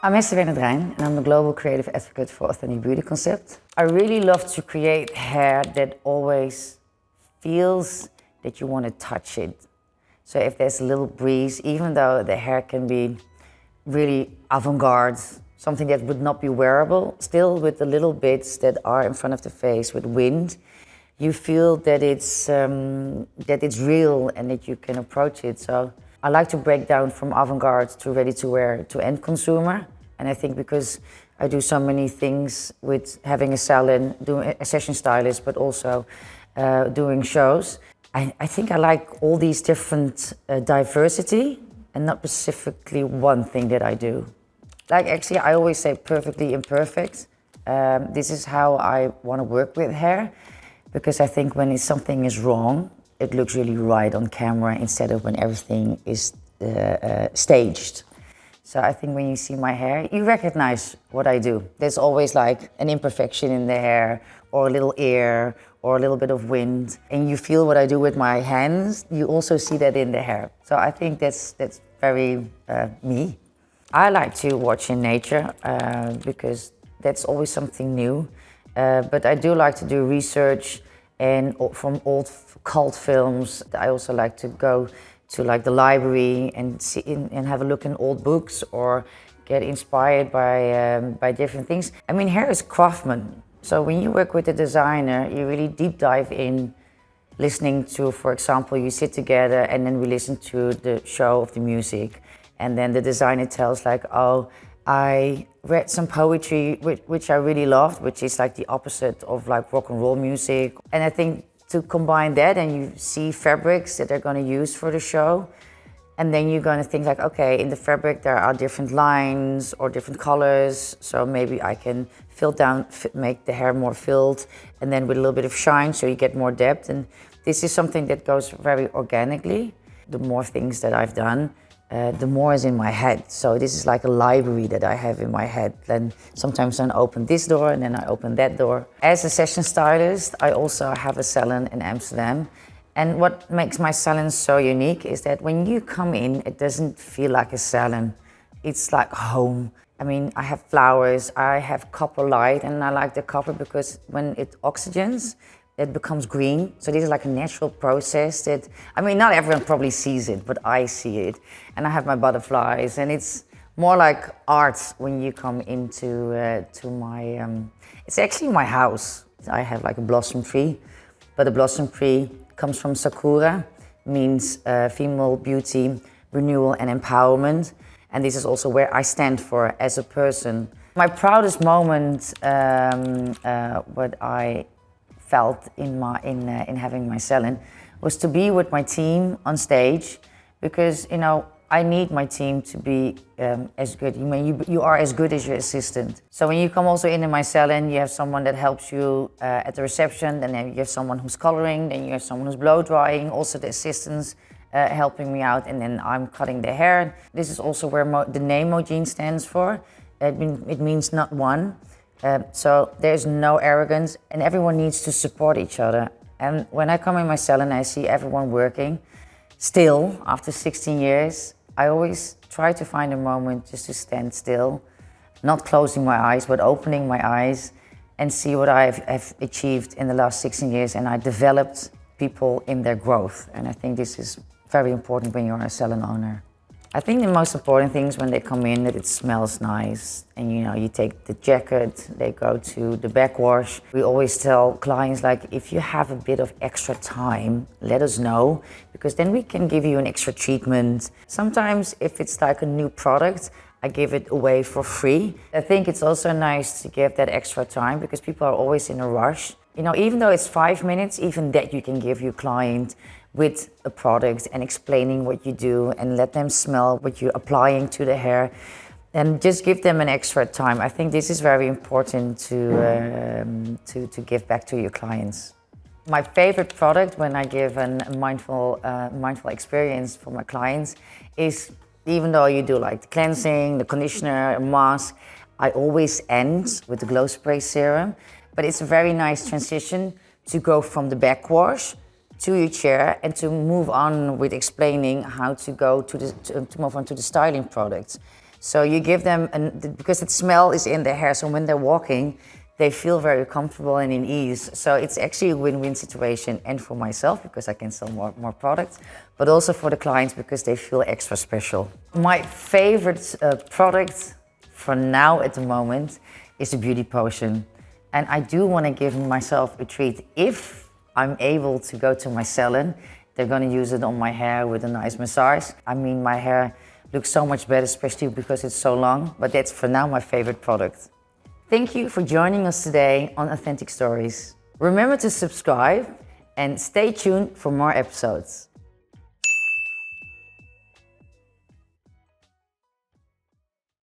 I'm Hester Wernert-Rijn and I'm the Global Creative Advocate for Authentic Beauty Concept. I really love to create hair that always feels that you want to touch it. So if there's a little breeze, even though the hair can be really avant-garde, something that would not be wearable, still with the little bits that are in front of the face with wind, you feel that it's real and that you can approach it. So I like to break down from avant-garde to ready-to-wear to end consumer. And I think because I do so many things with having a salon, doing a session stylist, but also doing shows, I think I like all these different diversity and not specifically one thing that I do. Like actually, I always say perfectly imperfect. This is how I want to work with hair, because I think when something is wrong, it looks really right on camera instead of when everything is staged. So I think when you see my hair, you recognize what I do. There's always like an imperfection in the hair, or a little air, or a little bit of wind. And you feel what I do with my hands, you also see that in the hair. So I think that's very me. I like to watch in nature because that's always something new. But I do like to do research, and from old cult films, I also like to go to like the library and see and have a look in old books or get inspired by different things. I mean, hair is craftsman. So when you work with a designer, you really deep dive in listening to, for example, you sit together and then we listen to the show of the music. And then the designer tells like, oh, I read some poetry which I really loved, which is like the opposite of like rock and roll music. And I think to combine that, and you see fabrics that they're going to use for the show, and then you're going to think like, okay, in the fabric there are different lines or different colors, so maybe I can fill down, make the hair more filled, and then with a little bit of shine so you get more depth. And this is something that goes very organically. The more things that I've done, the more is in my head. So this is like a library that I have in my head. Then sometimes I open this door and then I open that door. As a session stylist, I also have a salon in Amsterdam. And what makes my salon so unique is that when you come in, it doesn't feel like a salon. It's like home. I mean, I have flowers, I have copper light, and I like the copper because when it oxygens, it becomes green. So this is like a natural process that, I mean, not everyone probably sees it, but I see it. And I have my butterflies, and it's more like art when you come into to my, it's actually my house. I have like a blossom tree, but the blossom tree comes from Sakura, means female beauty, renewal and empowerment. And this is also where I stand for as a person. My proudest moment, what I felt in having my salon, was to be with my team on stage, because I need my team to be as good. You are as good as your assistant. So when you come also into my salon, you have someone that helps you at the reception, and then you have someone who's coloring, then you have someone who's blow drying, also the assistants helping me out, and then I'm cutting the hair. This is also where the name Mogene stands for. It means not one. So there's no arrogance, and everyone needs to support each other. And when I come in my salon, I see everyone working. Still, after 16 years, I always try to find a moment just to stand still, not closing my eyes, but opening my eyes and see what I've achieved in the last 16 years. And I developed people in their growth. And I think this is very important when you're a salon owner. I think the most important thing is when they come in that it smells nice, and you take the jacket, they go to the backwash. We always tell clients, like, if you have a bit of extra time, let us know, because then we can give you an extra treatment. Sometimes if it's like a new product, I give it away for free. I think it's also nice to give that extra time because people are always in a rush. Even though it's 5 minutes, even that you can give your client with a product and explaining what you do and let them smell what you're applying to the hair, and just give them an extra time. I think this is very important to give back to your clients. My favorite product when I give a mindful experience for my clients is, even though you do like the cleansing, the conditioner, a mask, I always end with the glow spray serum. But it's a very nice transition to go from the backwash to your chair and to move on with explaining how to go to move on to the styling products. So you give them, because the smell is in their hair, so when they're walking, they feel very comfortable and in ease. So it's actually a win-win situation, and for myself, because I can sell more products, but also for the clients, because they feel extra special. My favorite product for now at the moment is the beauty potion. And I do want to give myself a treat. If I'm able to go to my salon, they're going to use it on my hair with a nice massage. I mean, my hair looks so much better, especially because it's so long, but that's for now my favorite product. Thank you for joining us today on Authentic Stories. Remember to subscribe and stay tuned for more episodes.